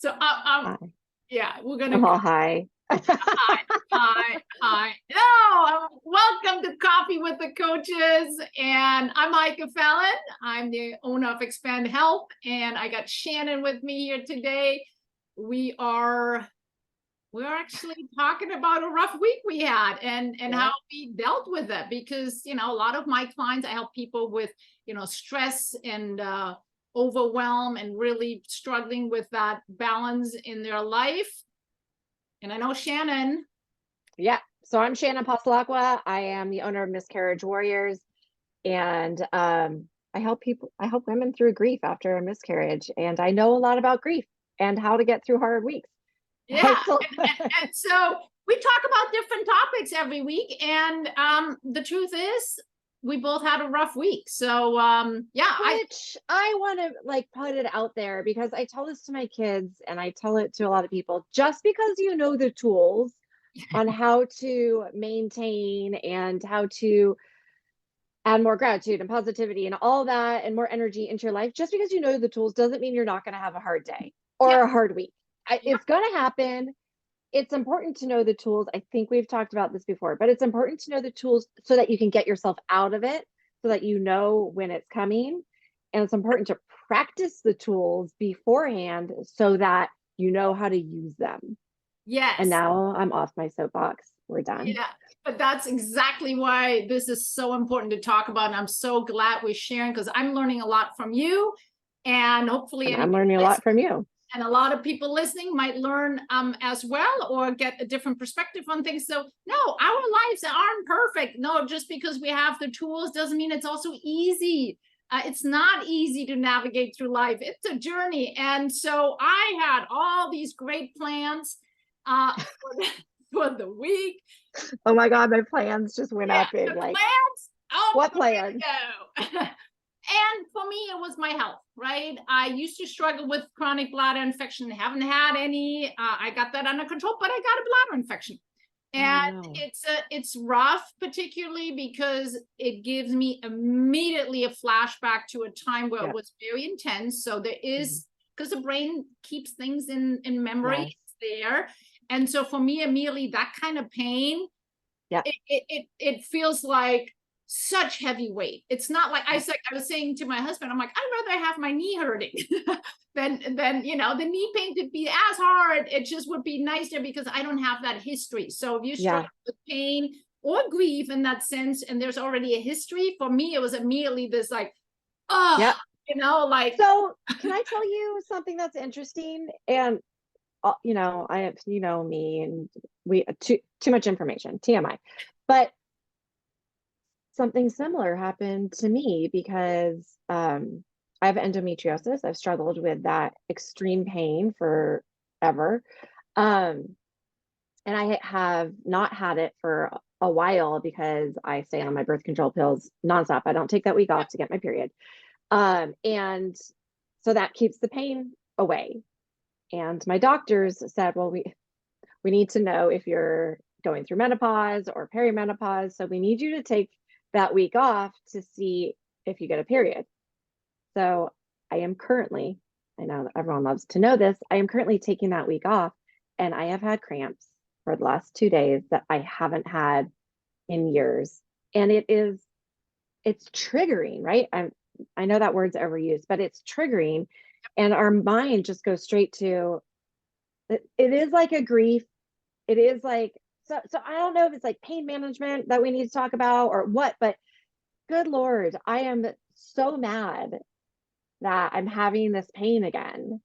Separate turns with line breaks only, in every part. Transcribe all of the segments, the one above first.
So
Hi.
yeah, we're gonna
I'm all high.
hi. No, welcome to Coffee with the Coaches, and I'm Heike Fallon. I'm the owner of Expand Health, and I got Shannon with me here today. We're actually talking about a rough week we had and how we dealt with it, because a lot of my clients, I help people with stress and overwhelm and really struggling with that balance in their life. And I know Shannon.
Yeah. So I'm Shannon Passalacqua. I am the owner of Miscarriage Warriors. And I help women through grief after a miscarriage. And I know a lot about grief and how to get through hard weeks.
Yeah. And so we talk about different topics every week. And the truth is, we both had a rough week. So
which I want to put it out there, because I tell this to my kids and I tell it to a lot of people. Just because you know the tools on how to maintain and how to add more gratitude and positivity and all that and more energy into your life, just because you know the tools doesn't mean you're not going to have a hard day or a hard week. It's going to happen. It's important to know the tools. I think we've talked about this before, but it's important to know the tools so that you can get yourself out of it, so that you know when it's coming. And it's important to practice the tools beforehand so that you know how to use them.
Yes.
And now I'm off my soapbox. We're done.
Yeah, but that's exactly why this is so important to talk about. And I'm so glad we're sharing, because I'm learning a lot from you, and hopefully
I'm learning a lot from you.
And a lot of people listening might learn as well, or get a different perspective on things. So no, our lives aren't perfect. No, just because we have the tools doesn't mean it's also easy. It's not easy to navigate through life. It's a journey. And so I had all these great plans for the week.
Oh my God, my plans just went up in
plans.
What plan?
And for me, it was my health, right? I used to struggle with chronic bladder infection. Haven't had any. I got that under control, but I got a bladder infection. And it's rough, particularly because it gives me immediately a flashback to a time where it was very intense. So there is, because the brain keeps things in memory there. And so for me, immediately that kind of pain, it feels like such heavy weight. It's not like I was saying to my husband, I'm like, I'd rather have my knee hurting than the knee pain could be as hard. It just would be nicer because I don't have that history. So if you struggle with pain or grief in that sense, and there's already a history, for me, it was immediately this like,
So can I tell you something that's interesting? And I have, me, and we too much information, TMI, but something similar happened to me, because I have endometriosis. I've struggled with that extreme pain forever. And I have not had it for a while because I stay on my birth control pills nonstop. I don't take that week off to get my period. And so that keeps the pain away. And my doctors said, well, we need to know if you're going through menopause or perimenopause. So we need you to take that week off to see if you get a period. So I am currently, I know everyone loves to know this, I am currently taking that week off, and I have had cramps for the last 2 days that I haven't had in years. And it's triggering, right? I know that word's overused, but it's triggering. And our mind just goes straight to, it is like a grief. It is like, so I don't know if it's like pain management that we need to talk about or what, but good Lord, I am so mad that I'm having this pain again.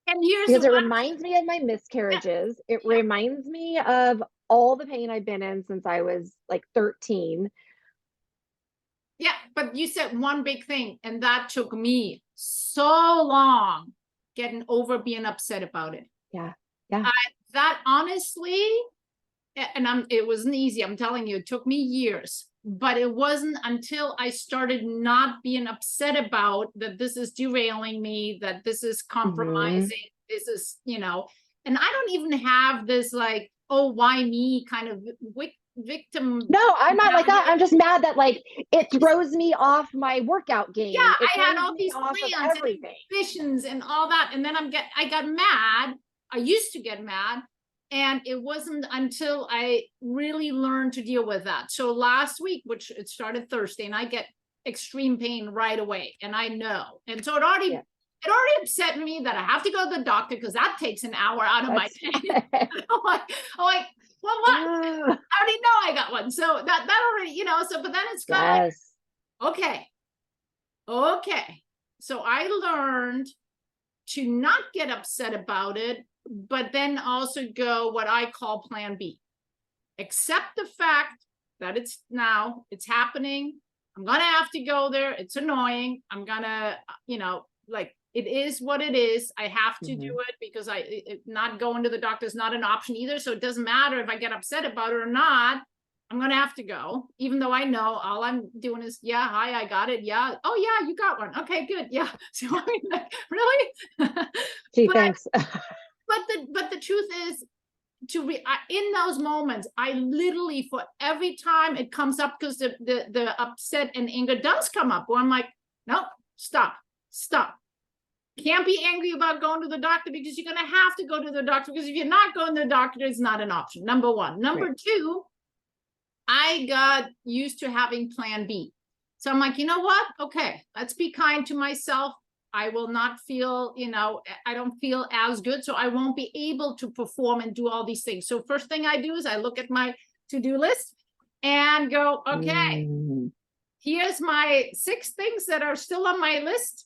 And
because it reminds me of my miscarriages. It reminds me of all the pain I've been in since I was like 13.
Yeah, but you said one big thing, and that took me so long getting over being upset about it.
Yeah.
That honestly, and it wasn't easy. I'm telling you, it took me years, but it wasn't until I started not being upset about that this is derailing me, that this is compromising, this is, and I don't even have this like, oh, why me kind of victim.
No, I'm not like that. I'm just mad that like it throws me off my workout game.
Yeah,
It
I had
throws
all
me
these
off of
plans and
everything.
ambitions and all that, and then I got mad. I used to get mad, and it wasn't until I really learned to deal with that. So last week, which it started Thursday, and I get extreme pain right away, and I know, and so it already upset me that I have to go to the doctor because that takes an hour out of my day. I'm like, well, what? I already know I got one, so that already, you know. So, but then it's kind of like, okay. So I learned to not get upset about it, but then also go what I call plan B. Accept the fact that it's happening. I'm going to have to go there. It's annoying. I'm going to, you know, like it is what it is. I have to do it because not going to the doctor is not an option either. So it doesn't matter if I get upset about it or not. I'm going to have to go, even though I know all I'm doing is, yeah, hi, I got it. Yeah. Oh yeah, you got one. Okay, good. Yeah. So I mean, like, really?
Gee, thanks.
But the truth is, in those moments, I literally, for every time it comes up, because the upset and anger does come up, where I'm like, nope, stop. Can't be angry about going to the doctor because you're going to have to go to the doctor, because if you're not going to the doctor, it's not an option. Number one. Number two, I got used to having plan B. So I'm like, you know what? Okay, let's be kind to myself. I will not feel, you know, I don't feel as good, so I won't be able to perform and do all these things. So first thing I do is I look at my to-do list and go, okay, here's my 6 things that are still on my list.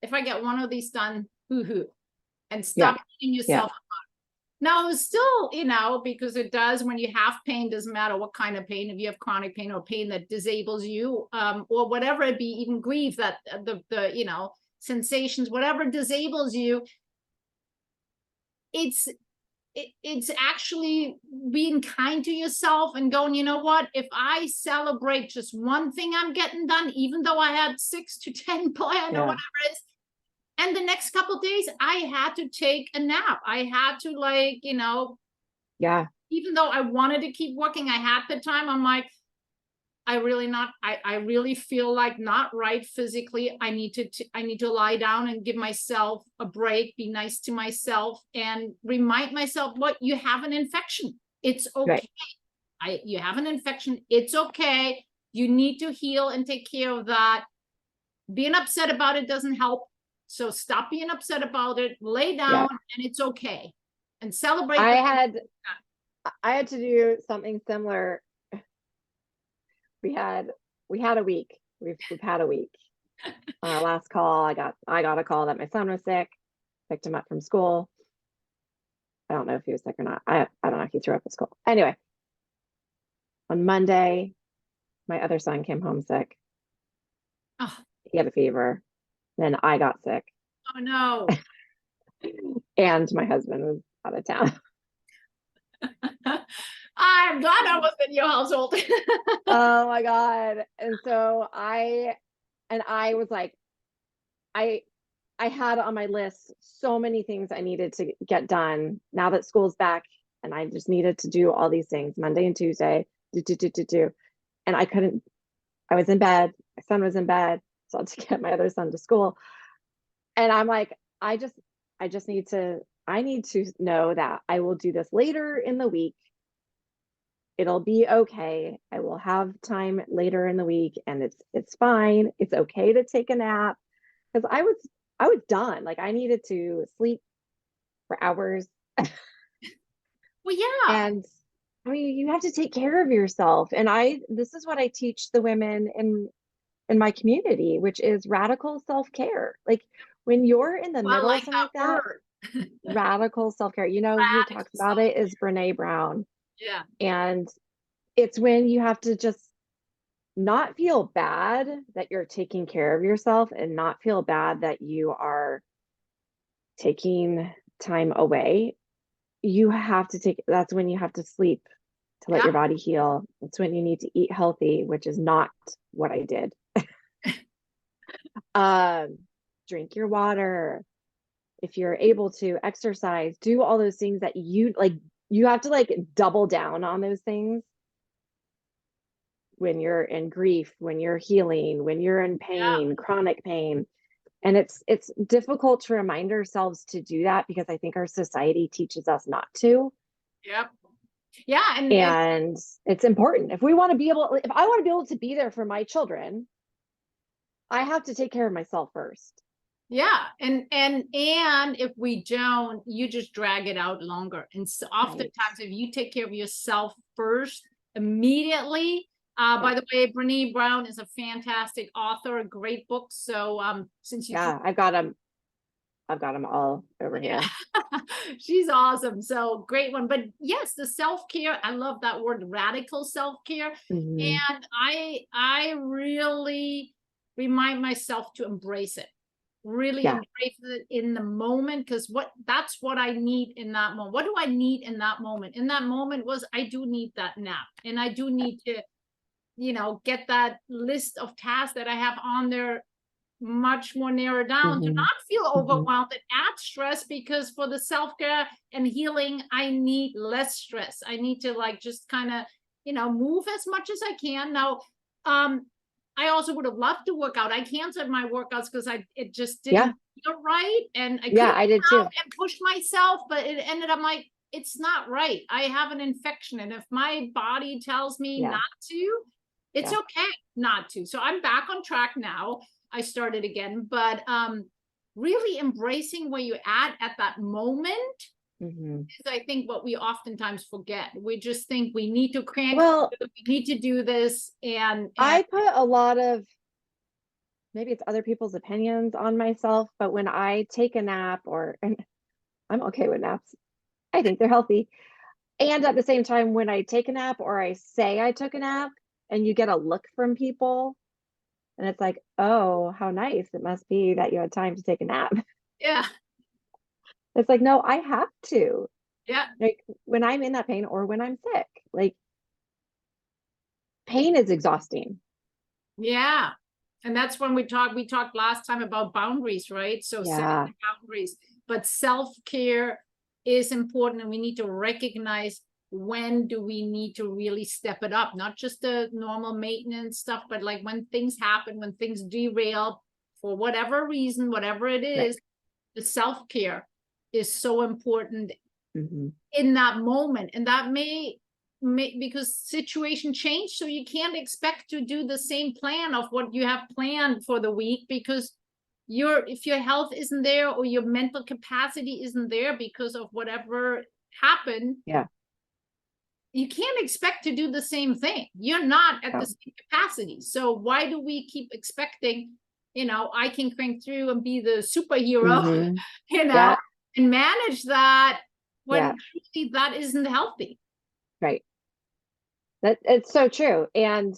If I get one of these done, hoo-hoo, and stop beating yourself up. Now, still, you know, because it does, when you have pain, doesn't matter what kind of pain, if you have chronic pain or pain that disables you, or whatever it be, even grief, that the you know, sensations, whatever disables you, it's actually being kind to yourself and going, you know what, if I celebrate just one thing I'm getting done, even though I had 6 to 10 planned or whatever it is, and the next couple of days, I had to take a nap. I had to, like, you know, even though I wanted to keep working, I had the time. I'm like, I really feel like not right physically. I need to lie down and give myself a break, be nice to myself, and remind myself, what, you have an infection. It's okay. You have an infection. It's okay. You need to heal and take care of that. Being upset about it doesn't help. So stop being upset about it, lay down, and it's okay. And celebrate.
I had to do something similar. We had a week. We've had a week. On our last call, I got a call that my son was sick. Picked him up from school. I don't know if he was sick or not. I don't know if he threw up at school. Anyway, on Monday, my other son came home sick.
Oh.
He had a fever. Then I got sick.
Oh no.
And my husband was out of town.
I'm glad I was in your household.
Oh my God. And so I was like, I had on my list so many things I needed to get done now that school's back, and I just needed to do all these things Monday and Tuesday, do. And I couldn't. I was in bed. My son was in bed. So I had to get my other son to school. And I'm like, I need to know that I will do this later in the week. It'll be okay. I will have time later in the week, and it's fine. It's okay to take a nap, because I was done. Like, I needed to sleep for hours.
Well, yeah.
And I mean, you have to take care of yourself. And this is what I teach the women in my community, which is radical self-care. Like, when you're in the middle of something like that, radical self-care, you know, who talks about it is Brene Brown.
Yeah.
And it's when you have to just not feel bad that you're taking care of yourself, and not feel bad that you are taking time away. That's when you have to sleep to let your body heal. That's when you need to eat healthy, which is not what I did. Drink your water. If you're able to exercise, do all those things that you like. you have to like double down on those things when you're in grief, when you're healing, when you're in pain, chronic pain. And it's difficult to remind ourselves to do that because I think our society teaches us not to.
Yep. Yeah.
And it's important. If I want to be able to be there for my children, I have to take care of myself first.
Yeah. And if we don't, you just drag it out longer. And so oftentimes if you take care of yourself first, immediately, by the way, Brené Brown is a fantastic author, a great book. So since you
I've got them all over here.
She's awesome. So great one. But yes, the self-care, I love that word, radical self-care. And I really remind myself to embrace it. Really embrace it in the moment, because that's what I need in that moment. What do I need in that moment? In that moment was I do need that nap, and I do need to, get that list of tasks that I have on there much more narrowed down to not feel overwhelmed and add stress, because for the self-care and healing, I need less stress. I need to like just kind of, move as much as I can. Now, I also would have loved to work out. I canceled my workouts because it just didn't feel right. And I did too. And push myself, but it ended up like, it's not right. I have an infection. And if my body tells me not to, it's okay not to. So I'm back on track now. I started again, but really embracing where you're at that moment is, I think, what we oftentimes forget. We just think we need to crank, we need to do this. And
I put a lot of, maybe it's other people's opinions on myself, but when I take a nap, and I'm okay with naps, I think they're healthy. And at the same time, when I take a nap or I say I took a nap and you get a look from people, and it's like, oh, how nice it must be that you had time to take a nap.
Yeah.
It's like, no, I have to.
Yeah.
Like when I'm in that pain or when I'm sick, like pain is exhausting.
Yeah. And that's when we talked last time about boundaries, right? So setting boundaries, but self-care is important, and we need to recognize when do we need to really step it up, not just the normal maintenance stuff, but like when things happen, when things derail for whatever reason, whatever it is, the self-care is so important in that moment. And that may because situation changed, so you can't expect to do the same plan of what you have planned for the week, because if your health isn't there or your mental capacity isn't there because of whatever happened, you can't expect to do the same thing. You're not at the same capacity. So why do we keep expecting, I can crank through and be the superhero, and manage that when really that isn't healthy.
Right. It's so true. And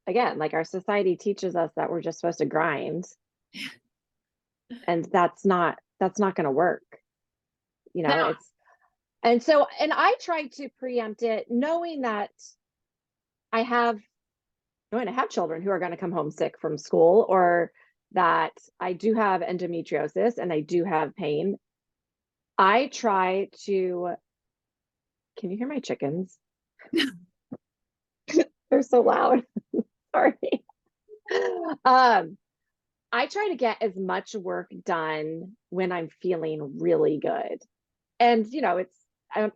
again, like our society teaches us that we're just supposed to grind. And that's not going to work. And I try to preempt it, knowing that I have children who are going to come home sick from school, or that I do have endometriosis and I do have pain. I try to, can you hear my chickens? They're so loud. Sorry. I try to get as much work done when I'm feeling really good. And,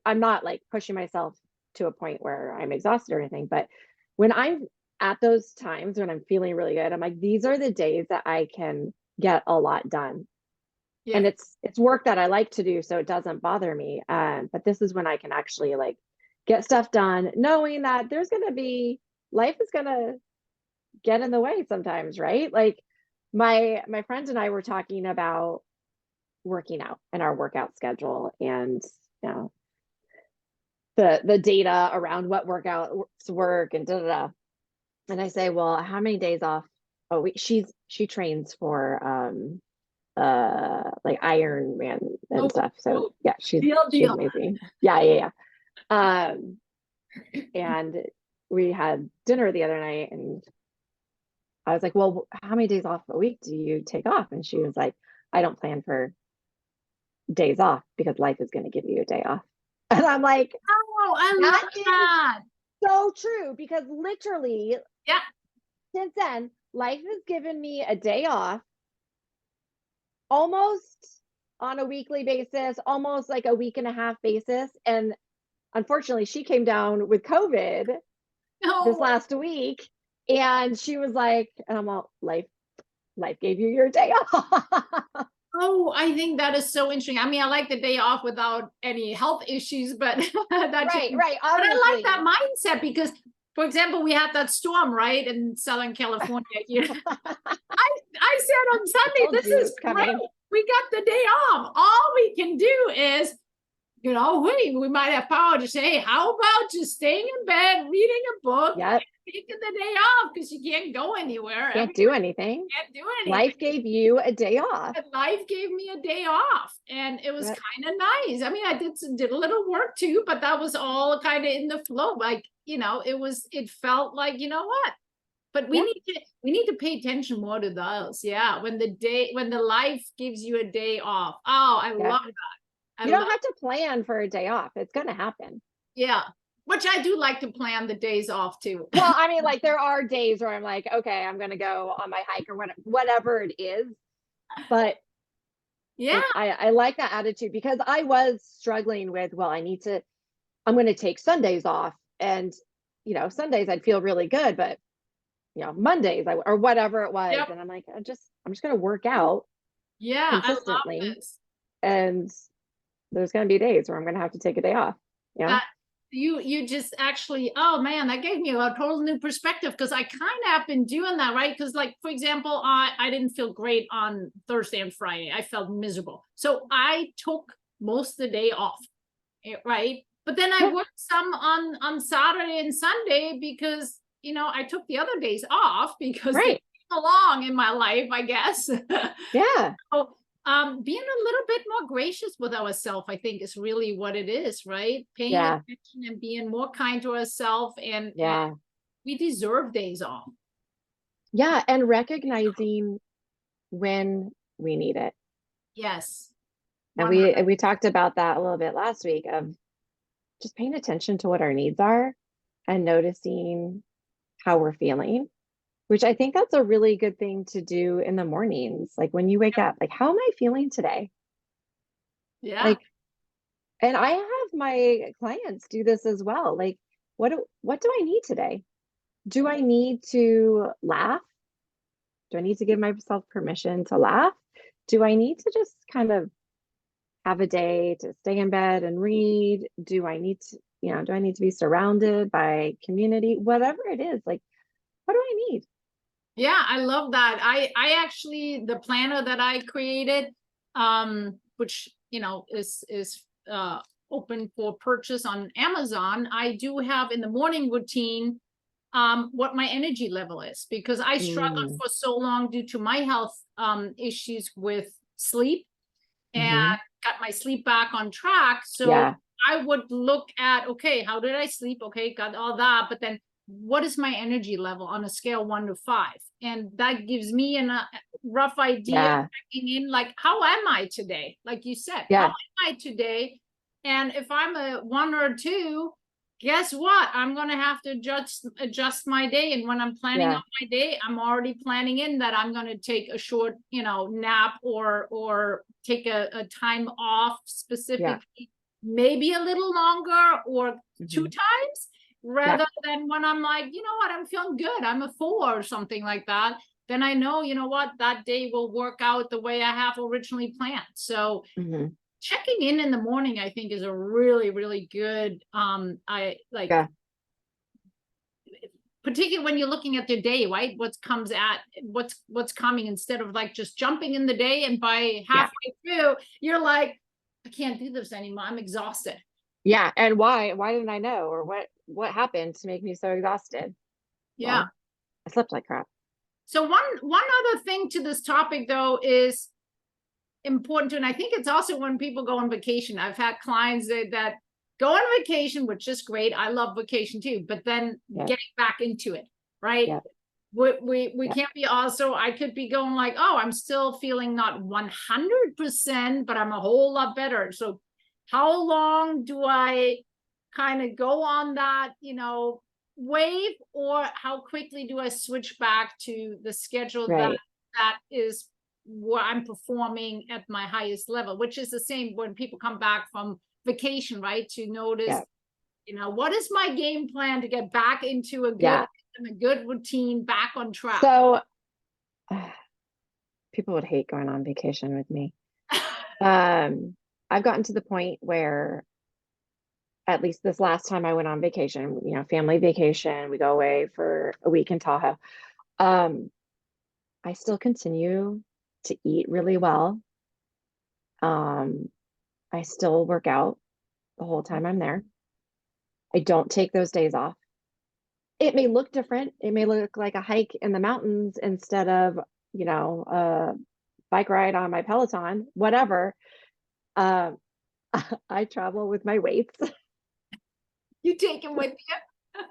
I'm not like pushing myself to a point where I'm exhausted or anything, but when I'm at those times when I'm feeling really good, I'm like, these are the days that I can get a lot done. Yeah. And it's work that I like to do, so it doesn't bother me. But this is when I can actually like get stuff done, knowing that life is gonna get in the way sometimes, right? Like my friends and I were talking about working out and our workout schedule, and the data around what workouts work and And I say, well, how many days off? Oh, she trains for like Iron Man and stuff. So yeah, she's amazing. Yeah. And we had dinner the other night, and I was like, well, how many days off a week do you take off? And she was like, I don't plan for days off because life is going to give you a day off. And I'm like,
oh, I love that.
So true, because literally,
yeah,
since then, life has given me a day off almost on a weekly basis, almost like a week and a half basis. And unfortunately, she came down with COVID this last week. And she was like, and I'm all, life gave you your day off.
Oh, I think that is so interesting. I mean, I like the day off without any health issues, but that
right,
but
obviously.
I like that mindset because, for example, we had that storm, right, in Southern California. I said on Sunday, this is great. We got the day off. All we can do is, we might have power to say, hey, how about just staying in bed, reading a book, taking the day off because you can't go anywhere.
Can't do anything. Life gave you a day off.
Life gave me a day off, and it was kind of nice. I mean, I did a little work too, but that was all kind of in the flow. Like, it felt like, what? But we need to pay attention more to those. Yeah, when the life gives you a day off. Oh, I love that.
You don't have to plan for a day off. It's going to happen.
Yeah. Which I do like to plan the days off too.
Well, I mean, like there are days where I'm like, okay, I'm going to go on my hike or whatever it is. But yeah, I like that attitude because I was struggling with, I'm going to take Sundays off, and, Sundays I'd feel really good, but Mondays or whatever it was. And I'm like, I'm just going to work out consistently. I love this. And there's going to be days where I'm going to have to take a day off. Yeah.
You just actually, oh man, that gave me a total new perspective, because I kind of have been doing that, right? Because like, for example, I didn't feel great on Thursday and Friday. I felt miserable. So I took most of the day off, right? But then I worked some on Saturday and Sunday because, I took the other days off because they came along in my life, I guess.
Yeah.
So, being a little bit more gracious with ourselves, I think, is really what it is, right? Paying attention and being more kind to ourselves, and we deserve days off.
Yeah, and recognizing when we need it.
Yes.
And we talked about that a little bit last week, of just paying attention to what our needs are and noticing how we're feeling, which I think that's a really good thing to do in the mornings. Like when you wake up, like, how am I feeling today?
Yeah.
Like, and I have my clients do this as well. Like, what do I need today? Do I need to laugh? Do I need to give myself permission to laugh? Do I need to just kind of have a day to stay in bed and read? Do I need to be surrounded by community? Whatever it is, like, what do I need?
Yeah, I love that. I actually, the planner that I created, which, is open for purchase on Amazon, I do have in the morning routine what my energy level is, because I struggled for so long due to my health issues with sleep, and got my sleep back on track. So I would look at, okay, how did I sleep? Okay, got all that, but then what is my energy level on a scale 1 to 5? And that gives me a rough idea in, like, how am I today? Like you said, how am I today? And if I'm a 1 or 2, guess what? I'm going to have to adjust my day. And when I'm planning out my day, I'm already planning in that I'm going to take a short, nap or take a time off specifically, maybe a little longer or 2 times, rather than when I'm like, I'm feeling good, I'm a 4 or something like that. Then I know, that day will work out the way I have originally planned. So checking in the morning, I think, is a really, really good, particularly when you're looking at your day, right? What's coming, instead of like just jumping in the day, and by halfway through, you're like, I can't do this anymore. I'm exhausted.
Yeah. And why didn't I know? Or what happened to make me so exhausted?
Yeah.
Well, I slept like crap.
So one other thing to this topic, though, is important too, and I think it's also when people go on vacation. I've had clients that go on vacation, which is great. I love vacation too, but then getting back into it, right? We can't be also, I could be going like, oh, I'm still feeling not 100%, but I'm a whole lot better. So how long do I kind of go on that, wave, or how quickly do I switch back to the schedule that is where I'm performing at my highest level, which is the same when people come back from vacation, right? To notice, what is my game plan to get back into a good routine, back on track.
So people would hate going on vacation with me. I've gotten to the point where, at least this last time I went on vacation, family vacation, we go away for a week in Tahoe. I still continue to eat really well. I still work out the whole time I'm there. I don't take those days off. It may look different. It may look like a hike in the mountains instead of, a bike ride on my Peloton, whatever. I travel with my weights.
You take them with you?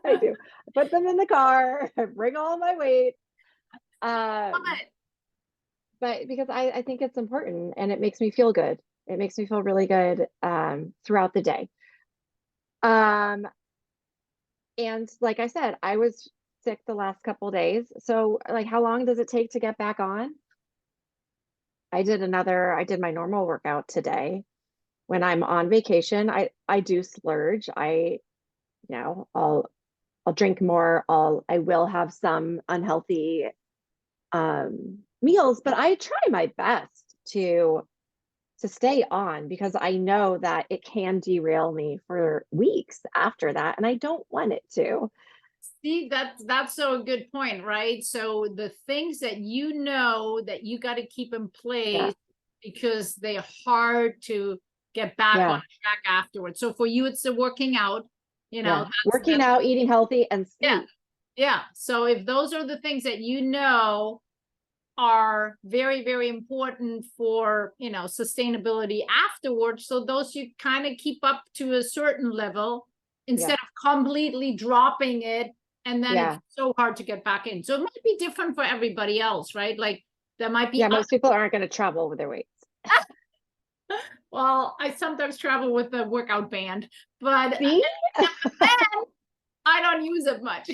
I do. I put them in the car. I bring all my weight. But because I think it's important, and it makes me feel good. It makes me feel really good throughout the day. And like I said, I was sick the last couple of days. So like, how long does it take to get back on? I did my normal workout today. When I'm on vacation, I do splurge. I'll drink more. I will have some unhealthy meals, but I try my best to stay on, because I know that it can derail me for weeks after that, and I don't want it to.
See, that's so a good point, right? So the things that that you got to keep in place because they're hard to get back on track afterwards. So for you, it's the working out,
working out, eating healthy, and sleep.
Yeah. So if those are the things that are very, very important for, sustainability afterwards. So those you kind of keep up to a certain level instead of completely dropping it. And then it's so hard to get back in. So it might be different for everybody else, right? Like there might be.
Most people aren't going to travel with their weights.
Well, I sometimes travel with the workout band, but
See?
I don't use it much.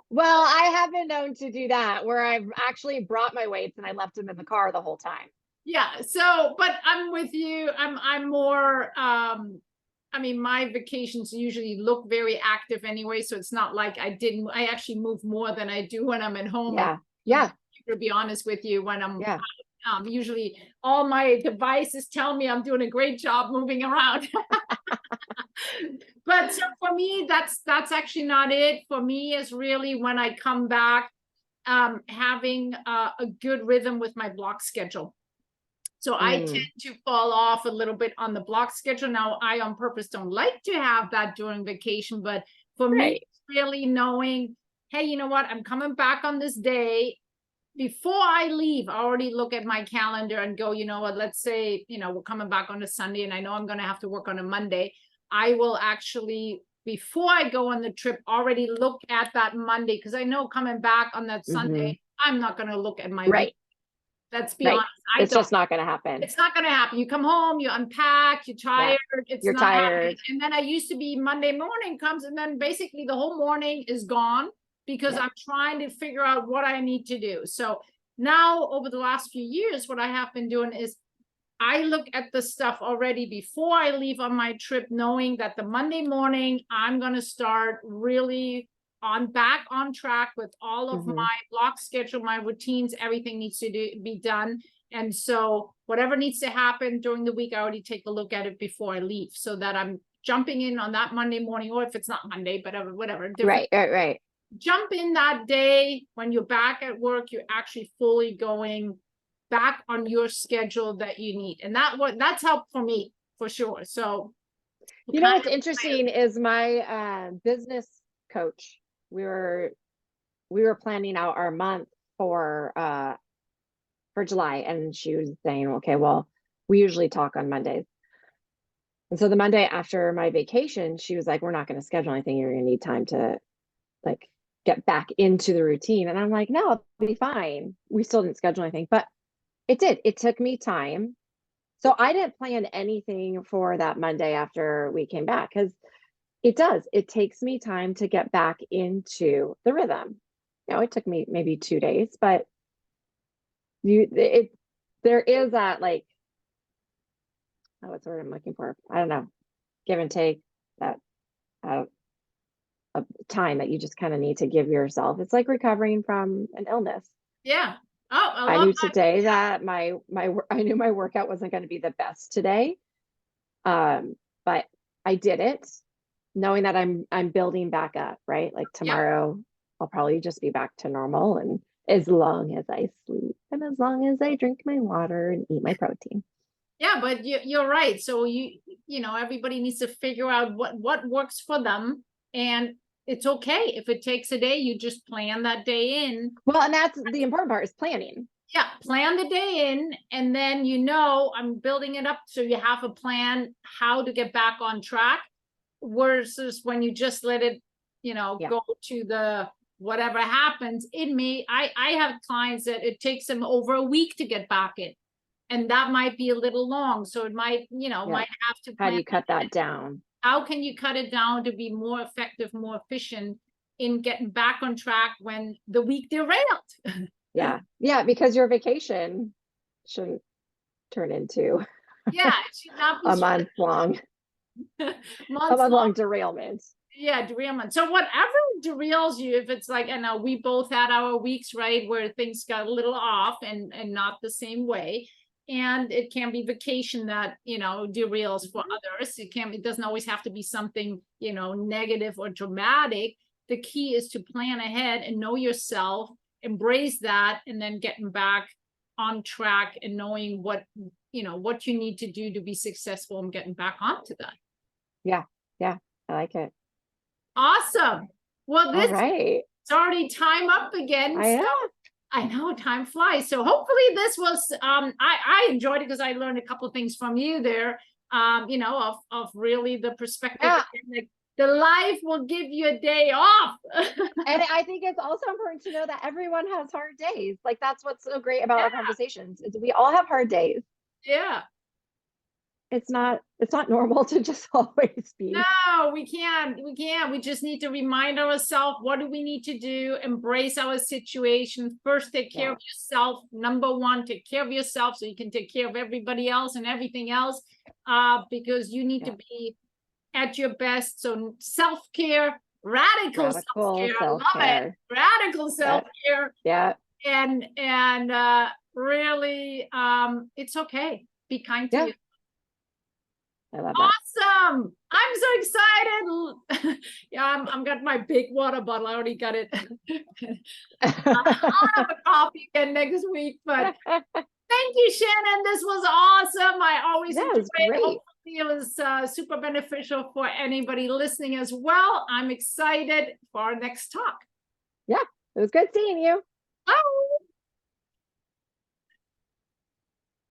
Well, I have been known to do that, where I've actually brought my weights and I left them in the car the whole time.
Yeah. So, but I'm with you. I'm more, my vacations usually look very active anyway. So it's not like I actually move more than I do when I'm at home.
Yeah.
To be honest with you, when I'm usually all my devices tell me I'm doing a great job moving around. But so for me, that's actually not it. For me, is really when I come back, having a good rhythm with my block schedule. So I tend to fall off a little bit on the block schedule. Now, I on purpose don't like to have that during vacation, but for me, it's really knowing, hey, you know what? I'm coming back on this day. Before I leave, I already look at my calendar and go, you know what, let's say, we're coming back on a Sunday and I know I'm going to have to work on a Monday. I will actually, before I go on the trip, already look at that Monday, because I know coming back on that Sunday, I'm not going to look at my week. Let's be honest.
It's just not going to happen.
It's not going to happen. You come home, you unpack, you're tired.
You're tired.
Happening. And then I used to be Monday morning comes, and then basically the whole morning is gone, because I'm trying to figure out what I need to do. So now over the last few years, what I have been doing is I look at the stuff already before I leave on my trip, knowing that the Monday morning, I'm going to start really back on track with all of my block schedule, my routines, everything needs to be done. And so whatever needs to happen during the week, I already take a look at it before I leave, so that I'm jumping in on that Monday morning, or if it's not Monday, but whatever.
Right.
Jump in that day when you're back at work, you're actually fully going back on your schedule that you need. And that's helped for me, for sure. So
what's interesting is my business coach, we were planning out our month for July, and she was saying, okay, well, we usually talk on Mondays. And so the Monday after my vacation, she was like, we're not going to schedule anything. You're going to need time to like get back into the routine. And I'm like, no, I'll be fine. We still didn't schedule anything, but it did. It took me time So I didn't plan anything for that Monday after we came back, because it takes me time to get back into the rhythm. It took me maybe 2 days, but there is that, like, what's the word I'm looking for? I don't know, give and take, that a time that you just kind of need to give yourself. It's like recovering from an illness.
Yeah. Oh,
I knew today that I knew my workout wasn't going to be the best today. But I did it knowing that I'm building back up, right? Like tomorrow I'll probably just be back to normal, and as long as I sleep and as long as I drink my water and eat my protein.
Yeah, but you're right. So everybody needs to figure out what works for them, and it's okay if it takes a day. You just plan that day in.
Well, and that's the important part, is planning.
Yeah, plan the day in, and then I'm building it up so you have a plan how to get back on track, versus when you just let it, go to the whatever happens. I have clients that it takes them over a week to get back in. And that might be a little long. So it might, might have to plan.
How do you cut that down?
How can you cut it down to be more effective, more efficient in getting back on track when the week derailed?
Yeah, because your vacation shouldn't turn into
it should not be
a month-long derailment.
Yeah, derailment. So whatever derails you, if it's like, I know we both had our weeks, right, where things got a little off and not the same way. And it can be vacation that, derails for others. It doesn't always have to be something, negative or dramatic. The key is to plan ahead and know yourself, embrace that, and then getting back on track and knowing what you need to do to be successful and getting back onto that.
Yeah, I like it.
Awesome. Well, it's already time up again. I know time flies. So hopefully this was, I enjoyed it because I learned a couple of things from you there, of really the perspective. Like, the life will give you a day off.
And I think it's also important to know that everyone has hard days. Like, that's what's so great about our conversations, is we all have hard days.
Yeah.
It's not normal to just always be.
No, we can't. We just need to remind ourselves, what do we need to do? Embrace our situation. First, take care of yourself. Number one, take care of yourself so you can take care of everybody else and everything else. Because you need to be at your best. So self-care, radical self-care. I love it. Radical self-care.
Yeah.
And really, it's okay. Be kind to you.
I love
awesome. I'm so excited. I'm got my big water bottle. I already got it. I'll have a coffee again next week, but thank you, Shannon. This was awesome. I always enjoy it. Hopefully it was super beneficial for anybody listening as well. I'm excited for our next talk.
Yeah, it was good seeing you.